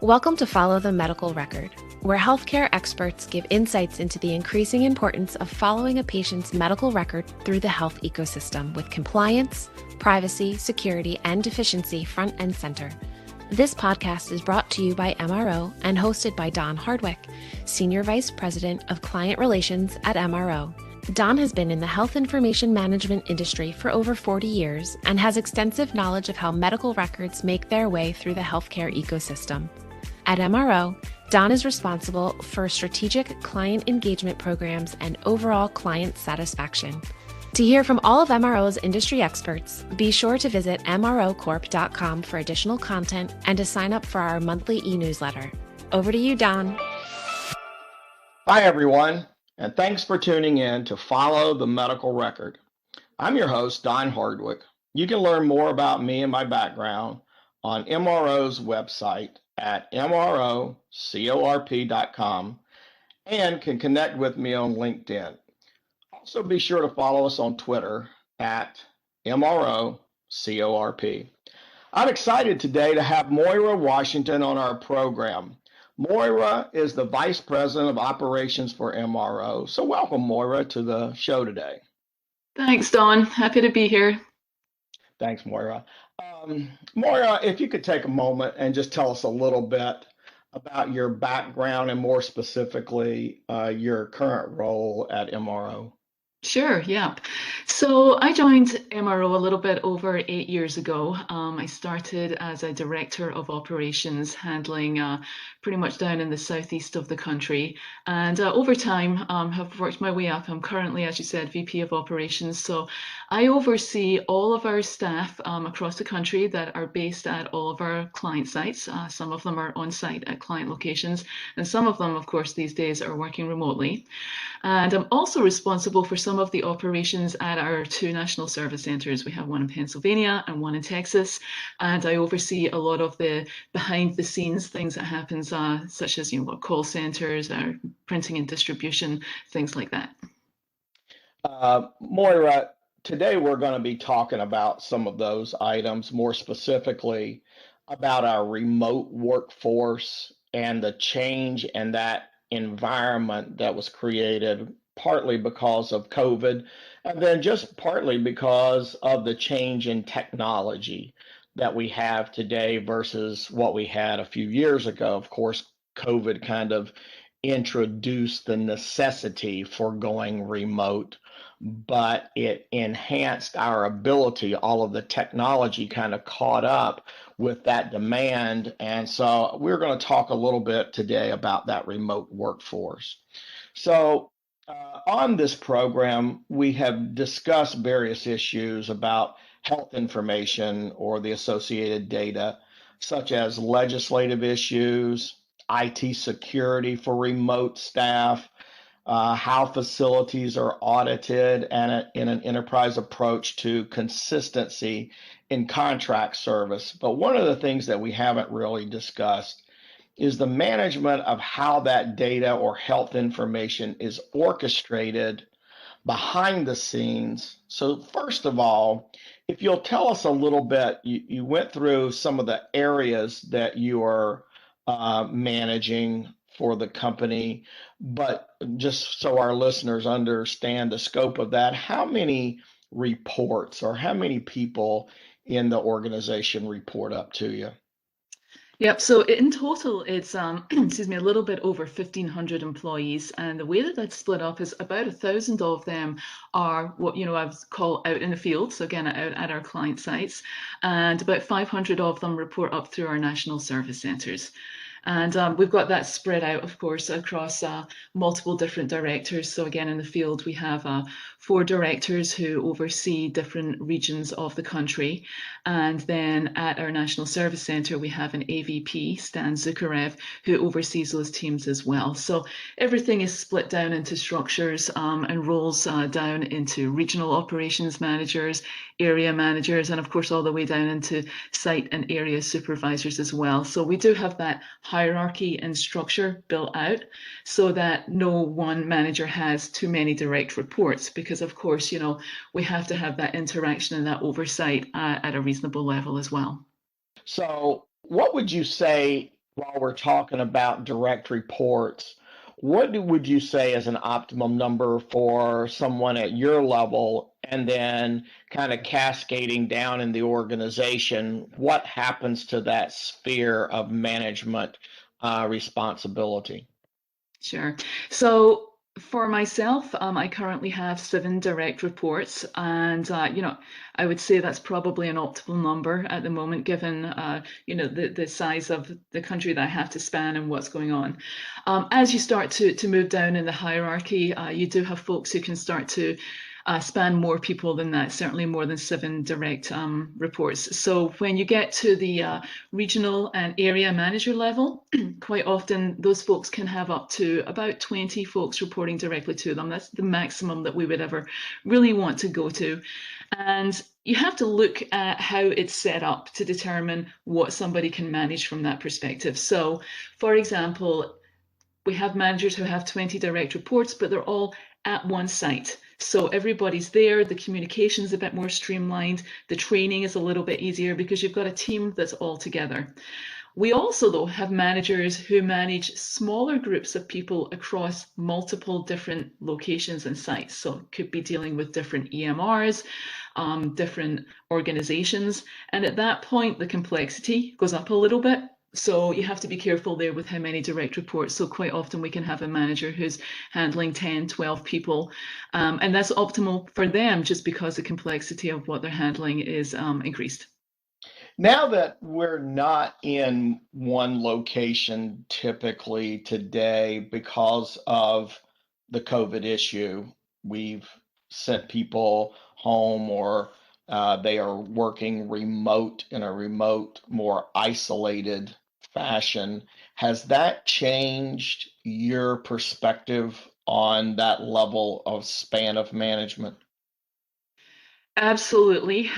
Welcome to Follow the Medical Record, where healthcare experts give insights into the increasing importance of following a patient's medical record through the health ecosystem with compliance, privacy, security, and efficiency front and center. This podcast is brought to you by MRO and hosted by Don Hardwick, Senior Vice President of Client Relations at MRO. Don has been in the health information management industry for over 40 years and has extensive knowledge of how medical records make their way through the healthcare ecosystem. At MRO, Don is responsible for strategic client engagement programs and overall client satisfaction. To hear from all of MRO's industry experts, be sure to visit mrocorp.com for additional content and to sign up for our monthly e-newsletter. Over to you, Don. Hi, everyone, and thanks for tuning in to Follow the Medical Record. I'm your host, Don Hardwick. You can learn more about me and my background on MRO's website at mrocorp.com and can connect with me on LinkedIn. Also, be sure to follow us on Twitter at MROcorp. I'm excited today to have Moira Washington on our program. Moira is the Vice President of Operations for MRO. So welcome, Moira, to the show today. Thanks, Don. Happy to be here. Thanks, Moira. Moira, if you could take a moment and just tell us a little bit about your background and more specifically your current role at MRO. Sure, yeah. So I joined MRO a little bit over 8 years ago. I started as a director of operations, handling pretty much down in the southeast of the country. And over time, have worked my way up. I'm currently, as you said, VP of operations. So I oversee all of our staff across the country that are based at all of our client sites. Some of them are on site at client locations, and some of them, of course, these days are working remotely. And I'm also responsible for some of the operations at our two national service centers. We have one in Pennsylvania and one in Texas. And I oversee a lot of the behind the scenes things that happens, such as, call centers, printing and distribution, things like that. Moira, today we're going to be talking about some of those items, more specifically about our remote workforce and the change in that environment that was created partly because of COVID, and then just partly because of the change in technology that we have today versus what we had a few years ago. Of course, COVID kind of introduced the necessity for going remote, but it enhanced our ability. All of the technology kind of caught up with that demand. And so we're going to talk a little bit today about that remote workforce. So on this program, we have discussed various issues about health information or the associated data, such as legislative issues, IT security for remote staff, how facilities are audited, and in an enterprise approach to consistency in contract service. But one of the things that we haven't really discussed is the management of how that data or health information is orchestrated behind the scenes. So first of all, if you'll tell us a little bit, you went through some of the areas that you are managing for the company, but just so our listeners understand the scope of that, how many reports or how many people in the organization report up to you? Yep. So in total, it's excuse me, a little bit over 1,500 employees, and the way that that's split up is about 1,000 of them are what I would call out in the field. So again, out at our client sites, and about 500 of them report up through our national service centers. And we've got that spread out, of course, across multiple different directors. So again, in the field, we have 4 directors who oversee different regions of the country. And then at our National Service Center, we have an AVP, Stan Zukarev, who oversees those teams as well. So everything is split down into structures and roles down into regional operations managers, area managers, and of course, all the way down into site and area supervisors as well. So we do have that hierarchy and structure built out so that no one manager has too many direct reports, because of course, we have to have that interaction and that oversight at a reasonable level as well. So what would you say while we're talking about direct reports, would you say is an optimum number for someone at your level? And then kind of cascading down in the organization, what happens to that sphere of management responsibility? Sure. So for myself, I currently have 7 direct reports, and I would say that's probably an optimal number at the moment, given the size of the country that I have to span and what's going on. As you start to move down in the hierarchy, you do have folks who can start to span more people than that, certainly more than 7 direct reports. So when you get to the regional and area manager level, quite often those folks can have up to about 20 folks reporting directly to them. That's the maximum that we would ever really want to go to. And you have to look at how it's set up to determine what somebody can manage from that perspective. So, for example, we have managers who have 20 direct reports, but they're all at one site. So everybody's there, the communication's a bit more streamlined, the training is a little bit easier because you've got a team that's all together. We also, though, have managers who manage smaller groups of people across multiple different locations and sites. So it could be dealing with different EMRs, different organizations. And at that point, the complexity goes up a little bit. So you have to be careful there with how many direct reports. So quite often we can have a manager who's handling 10, 12 people. And that's optimal for them just because the complexity of what they're handling is increased. Now that we're not in one location typically today because of the COVID issue, we've sent people home or they are working remote in a remote, more isolated fashion. Has that changed your perspective on that level of span of management? Absolutely.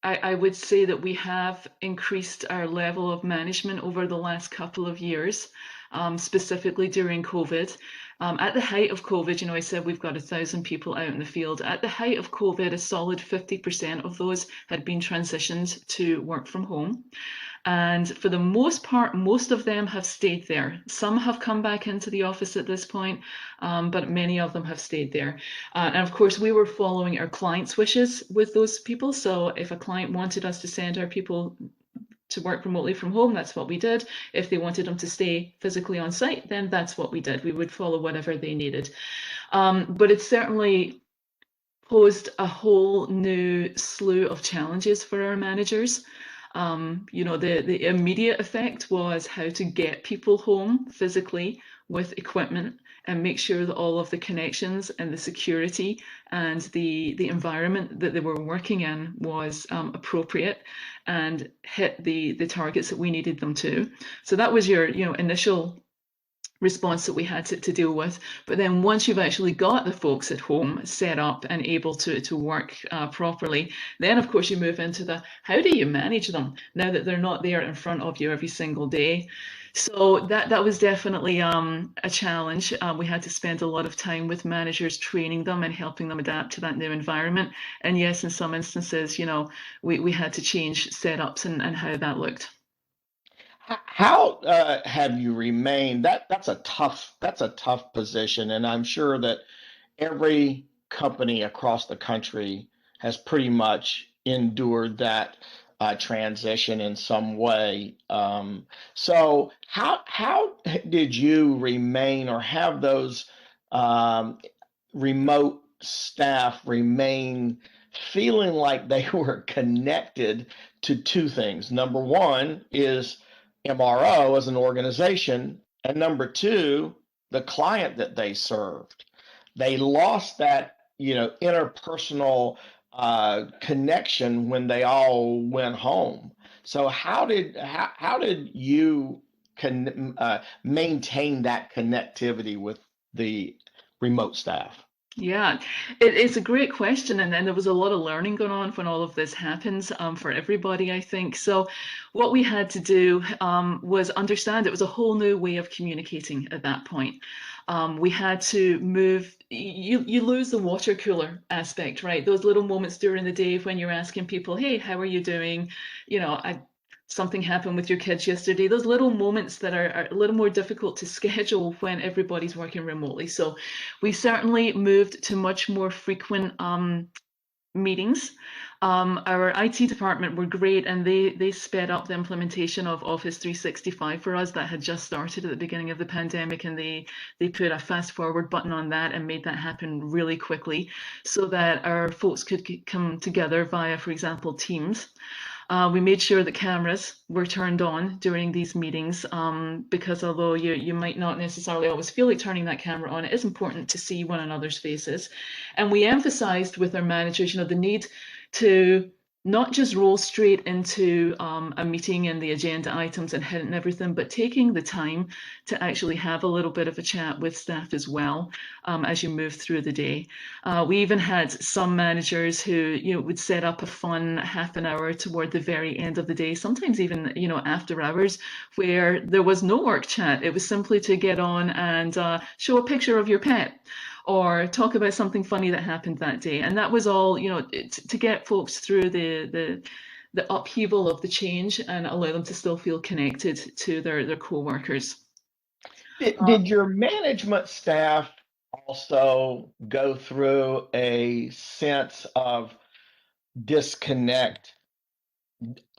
I would say that we have increased our level of management over the last couple of years, specifically during COVID. At the height of COVID, I said we've got 1,000 people out in the field. At the height of COVID, a solid 50% of those had been transitioned to work from home. And for the most part, most of them have stayed there. Some have come back into the office at this point, but many of them have stayed there. And of course, we were following our clients' wishes with those people. So if a client wanted us to send our people to work remotely from home, that's what we did. If they wanted them to stay physically on site, then that's what we did. We would follow whatever they needed. But it certainly posed a whole new slew of challenges for our managers. The immediate effect was how to get people home physically with equipment and make sure that all of the connections and the security and the environment that they were working in was appropriate and hit the targets that we needed them to. So that was your initial response that we had to deal with. But then once you've actually got the folks at home set up and able to work properly, then of course you move into the how do you manage them now that they're not there in front of you every single day. So that was definitely a challenge. We had to spend a lot of time with managers training them and helping them adapt to that new environment. And yes, in some instances, we had to change setups and how that looked. How have you remained? That's a tough position, and I'm sure that every company across the country has pretty much endured that transition in some way. So how did you remain or have those um, remote staff remain feeling like they were connected to two things? Number one is MRO as an organization, and number two, the client that they served. They lost that, interpersonal connection when they all went home. So how did you maintain that connectivity with the remote staff? Yeah, it's a great question. And then there was a lot of learning going on when all of this happens for everybody, I think. So what we had to do was understand it was a whole new way of communicating at that point. We had to move, you lose the water cooler aspect, right? Those little moments during the day when you're asking people, hey, how are you doing? I something happened with your kids yesterday, those little moments that are a little more difficult to schedule when everybody's working remotely. So we certainly moved to much more frequent meetings. Our IT department were great, and they sped up the implementation of Office 365 for us. That had just started at the beginning of the pandemic, and they put a fast forward button on that and made that happen really quickly, so that our folks could come together via, for example, Teams. We made sure that cameras were turned on during these meetings, because although you might not necessarily always feel like turning that camera on, it is important to see one another's faces. And we emphasized with our managers, the need to not just roll straight into a meeting and the agenda items and hitting everything, but taking the time to actually have a little bit of a chat with staff as well, as you move through the day. We even had some managers who would set up a fun half an hour toward the very end of the day, sometimes even after hours, where there was no work chat. It was simply to get on and show a picture of your pet, or talk about something funny that happened that day. And that was all, to get folks through the upheaval of the change and allow them to still feel connected to their co-workers. Did your management staff also go through a sense of disconnect?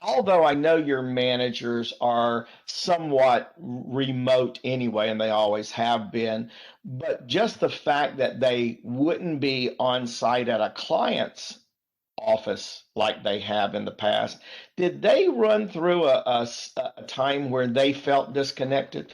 Although I know your managers are somewhat remote anyway, and they always have been, but just the fact that they wouldn't be on site at a client's office like they have in the past, did they run through a time where they felt disconnected?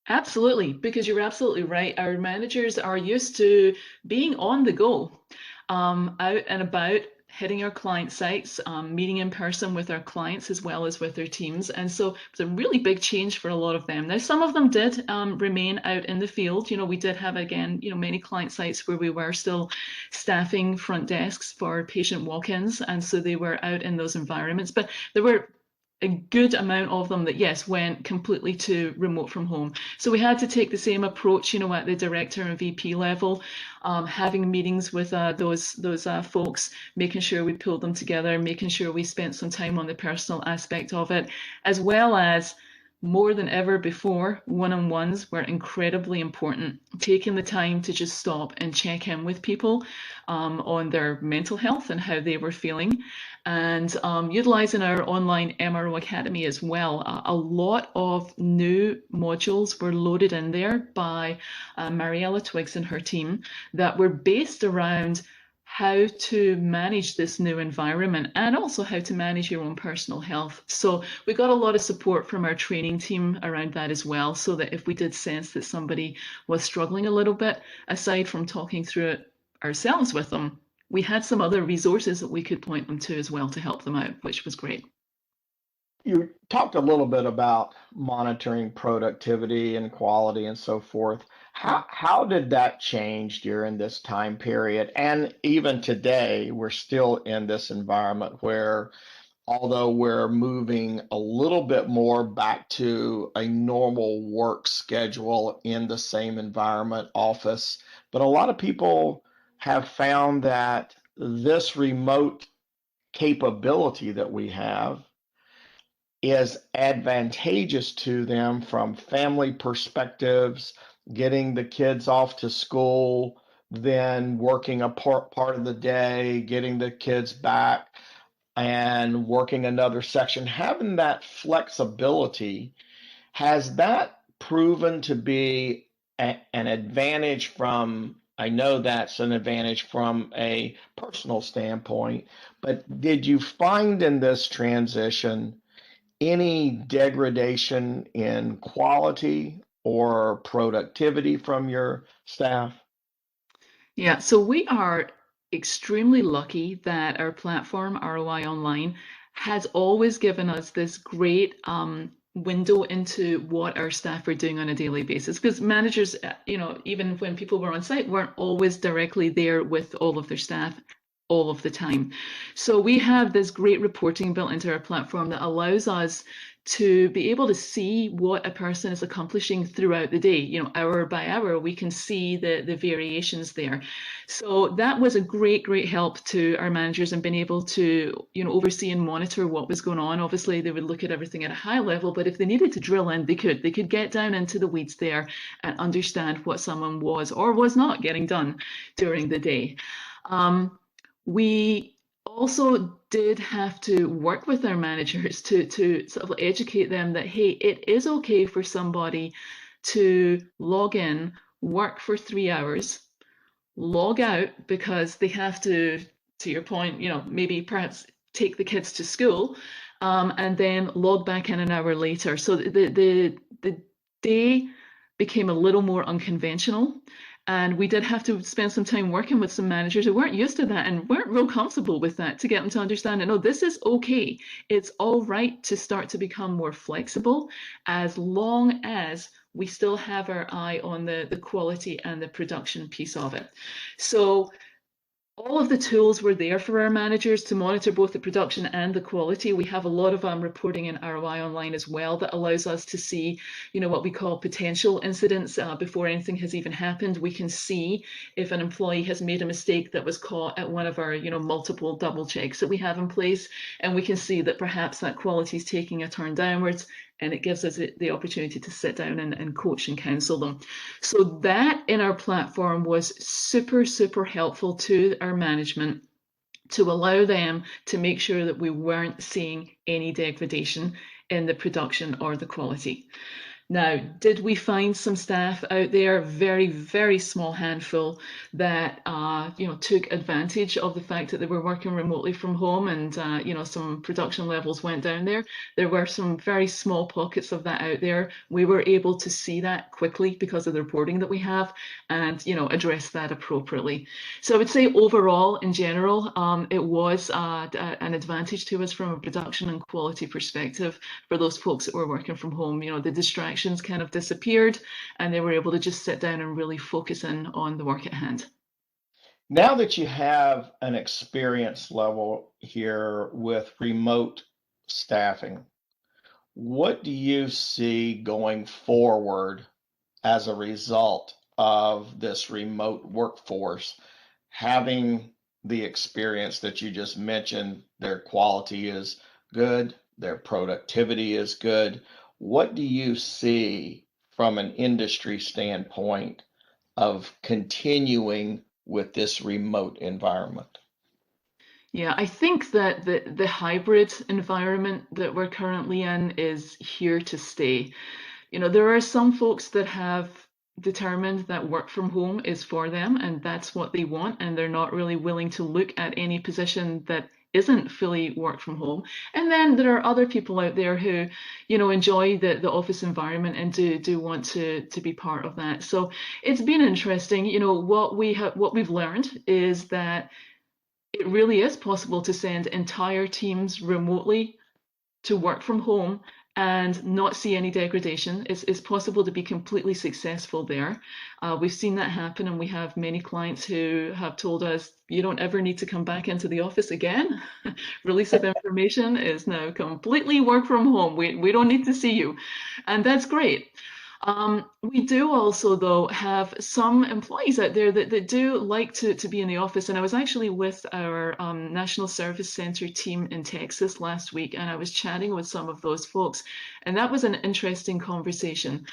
Absolutely, because you're absolutely right. Our managers are used to being on the go, out and about, hitting our client sites, meeting in person with our clients as well as with their teams. And so it's a really big change for a lot of them. Now, some of them did remain out in the field. We did have, again, many client sites where we were still staffing front desks for patient walk-ins. And so they were out in those environments. But there were a good amount of them that, yes, went completely to remote from home. So we had to take the same approach, at the director and VP level, having meetings with those folks, making sure we pulled them together, making sure we spent some time on the personal aspect of it, as well as, more than ever before, one-on-ones were incredibly important. Taking the time to just stop and check in with people on their mental health and how they were feeling, and utilizing our online MRO Academy as well. A lot of new modules were loaded in there by Mariella Twiggs and her team that were based around how to manage this new environment and also how to manage your own personal health. So we got a lot of support from our training team around that as well, so that if we did sense that somebody was struggling a little bit, aside from talking through it ourselves with them, we had some other resources that we could point them to as well to help them out, which was great. You talked a little bit about monitoring productivity and quality and so forth. How did that change during this time period? And even today, we're still in this environment where, although we're moving a little bit more back to a normal work schedule in the same environment, office, but a lot of people have found that this remote capability that we have is advantageous to them from family perspectives, getting the kids off to school, then working a part of the day, getting the kids back and working another section. Having that flexibility, has that proven to be an advantage from, I know that's an advantage from a personal standpoint, but did you find in this transition any degradation in quality or productivity from your staff? Yeah, so we are extremely lucky that our platform, ROI Online, has always given us this great window into what our staff are doing on a daily basis. Because managers, even when people were on site, weren't always directly there with all of their staff all of the time. So we have this great reporting built into our platform that allows us to be able to see what a person is accomplishing throughout the day. You know, hour by hour, we can see the variations there. So that was a great help to our managers and being able to, you know, oversee and monitor what was going on. Obviously, they would look at everything at a high level, but if they needed to drill in, they could get down into the weeds there and understand what someone was or was not getting done during the day. We also did have to work with our managers to sort of educate them that, hey, it is okay for somebody to log in, work for 3 hours, log out because they have to your point, you know, maybe perhaps take the kids to school, and then log back in an hour later. So the day became a little more unconventional. And we did have to spend some time working with some managers who weren't used to that and weren't real comfortable with that, to get them to understand that, no, this is okay. It's all right to start to become more flexible as long as we still have our eye on the quality and the production piece of it. So all of the tools were there for our managers to monitor both the production and the quality. We have a lot of reporting in ROI Online as well that allows us to see, you know, what we call potential incidents before anything has even happened. We can see if an employee has made a mistake that was caught at one of our, you know, multiple double checks that we have in place, and we can see that perhaps that quality is taking a turn downwards, and it gives us the opportunity to sit down and coach and counsel them. So that in our platform was super helpful to our management to allow them to make sure that we weren't seeing any degradation in the production or the quality. Now, did we find some staff out there, very small handful, that you know, took advantage of the fact that they were working remotely from home, and you know, some production levels went down there? There were some very small pockets of that out there. We were able to see that quickly because of the reporting that we have, and you know, address that appropriately. So I would say overall, in general, it was an advantage to us from a production and quality perspective for those folks that were working from home. You know, the distractions kind of disappeared and they were able to just sit down and really focus in on the work at hand. Now that you have an experience level here with remote staffing, what do you see going forward as a result of this remote workforce having the experience that you just mentioned? Their quality is good, their productivity is good. What do you see from an industry standpoint of continuing with this remote environment? Yeah, I think that the hybrid environment that we're currently in is here to stay. You know, there are some folks that have determined that work from home is for them and that's what they want, and they're not really willing to look at any position that isn't fully work from home. And then there are other people out there who, you know, enjoy the office environment and do want to be part of that. So it's been interesting. You know, what we've learned is that it really is possible to send entire teams remotely to work from home and not see any degradation. It's possible to be completely successful there. We've seen that happen, and we have many clients who have told us, you don't ever need to come back into the office again. Release of information is now completely work from home. We don't need to see you. And that's great. We do also, though, have some employees out there that do like to be in the office. And I was actually with our National Service Center team in Texas last week, and I was chatting with some of those folks. And that was an interesting conversation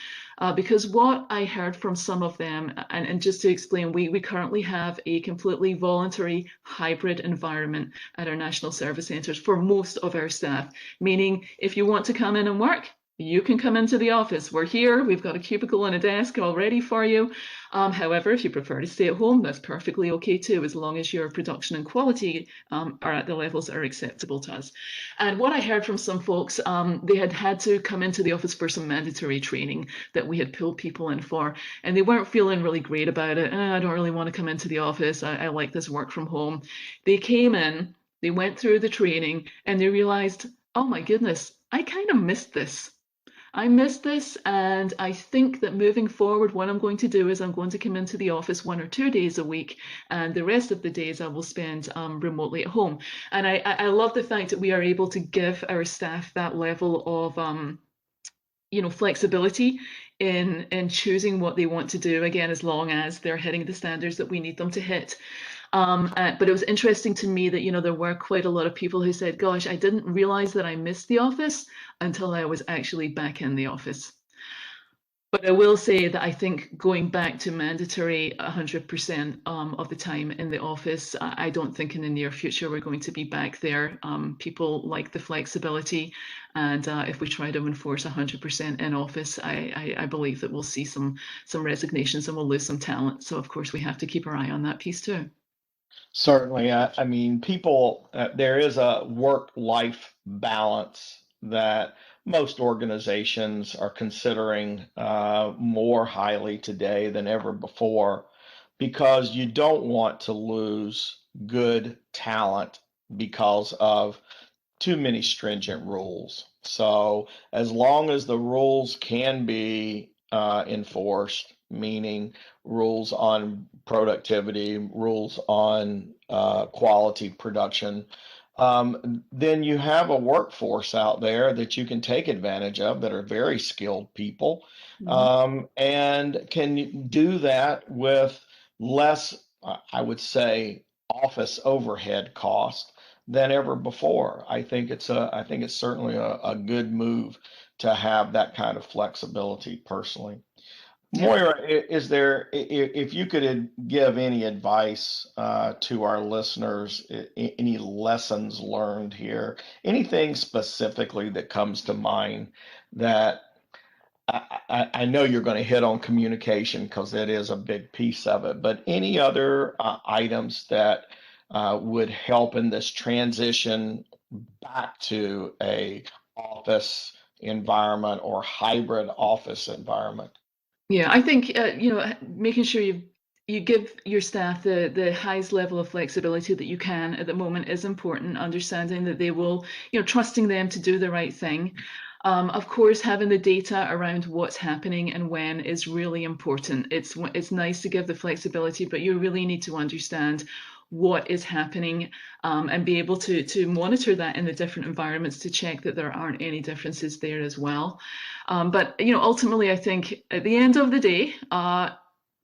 because what I heard from some of them, and just to explain, we currently have a completely voluntary hybrid environment at our National Service Centers for most of our staff, meaning if you want to come in and work, you can come into the office. We're here. We've got a cubicle and a desk all ready for you. However, if you prefer to stay at home, that's perfectly okay too, as long as your production and quality are at the levels that are acceptable to us. And what I heard from some folks, they had to come into the office for some mandatory training that we had pulled people in for, and they weren't feeling really great about it. I don't really want to come into the office. I like this work from home. They came in, they went through the training, and they realized, oh my goodness, I kind of missed this. I miss this, and I think that moving forward, what I'm going to do is I'm going to come into the office 1 or 2 days a week, and the rest of the days I will spend remotely at home. And I love the fact that we are able to give our staff that level of flexibility in choosing what they want to do, again, as long as they're hitting the standards that we need them to hit. But it was interesting to me that, there were quite a lot of people who said, gosh, I didn't realize that I missed the office until I was actually back in the office. But I will say that I think going back to mandatory 100% of the time in the office, I don't think in the near future we're going to be back there. People like the flexibility, and if we try to enforce 100% in office, I believe that we'll see some resignations and we'll lose some talent. So of course we have to keep our eye on that piece too. Certainly. I mean, people, there is a work-life balance that most organizations are considering more highly today than ever before, because you don't want to lose good talent because of too many stringent rules. So as long as the rules can be enforced, meaning rules on productivity, rules on quality production, then you have a workforce out there that you can take advantage of that are very skilled people, and can do that with less, I would say, office overhead cost than ever before. I think it's certainly a good move to have that kind of flexibility personally. Moira, if you could give any advice to our listeners, any lessons learned here, anything specifically that comes to mind that I know you're going to hit on communication because it is a big piece of it, but any other items that would help in this transition back to a office environment or hybrid office environment? Yeah, I think making sure you give your staff the highest level of flexibility that you can at the moment is important. Understanding that they will, trusting them to do the right thing. Of course, having the data around what's happening and when is really important. It's nice to give the flexibility, but you really need to understand what is happening and be able to monitor that in the different environments to check that there aren't any differences there as well. But ultimately, I think at the end of the day,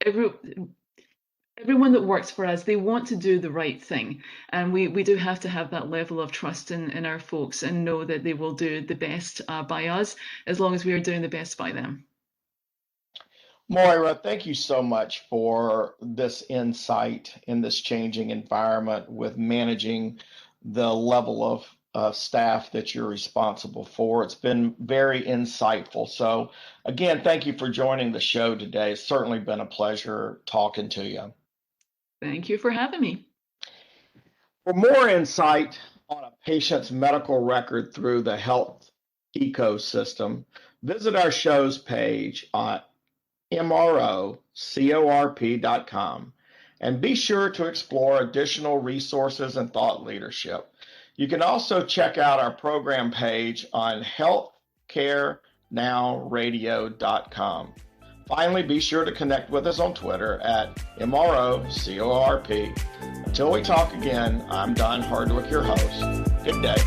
everyone that works for us, they want to do the right thing, and we do have to have that level of trust in our folks and know that they will do the best by us as long as we are doing the best by them. Moira, thank you so much for this insight in this changing environment with managing the level of staff that you're responsible for. It's been very insightful. So again, thank you for joining the show today. It's certainly been a pleasure talking to you. Thank you for having me. For more insight on a patient's medical record through the health ecosystem, visit our show's page on MROcorp.com, and be sure to explore additional resources and thought leadership. You can also check out our program page on healthcarenowradio.com. Finally, be sure to connect with us on Twitter at MROcorp. Until we talk again, I'm Don Hardwick, your host. Good day.